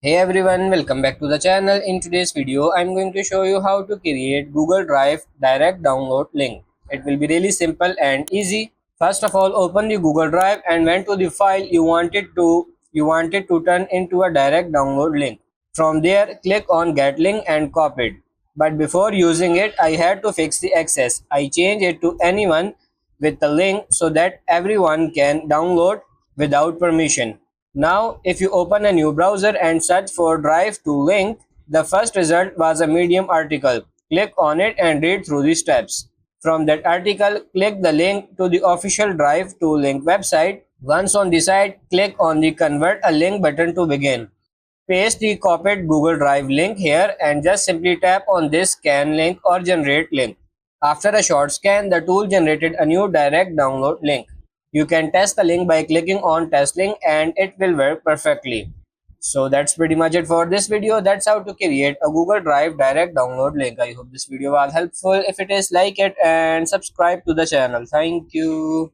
Hey everyone, welcome back to the channel. In today's video, I'm going to show you how to create Google Drive direct download link. It will be really simple and easy. First of all, open the Google Drive and went to the file you wanted to turn into a direct download link. From there, click on Get Link and copy it. But before using it, I had to fix the access. I changed it to anyone with the link so that everyone can download without permission. Now, if you open a new browser and search for Drive to link, the first result was a Medium article. Click on it and read through the steps. From that article, click the link to the official Drive to link website. Once on the site, click on the Convert a link button to begin. Paste the copied Google Drive link here and just simply tap on this scan link or generate link. After a short scan, the tool generated a new direct download link. You can test the link by clicking on test link and it will work perfectly. So that's pretty much it for this video. That's how to create a Google Drive direct download link. I hope this video was helpful. If it is, like it and subscribe to the channel. Thank you.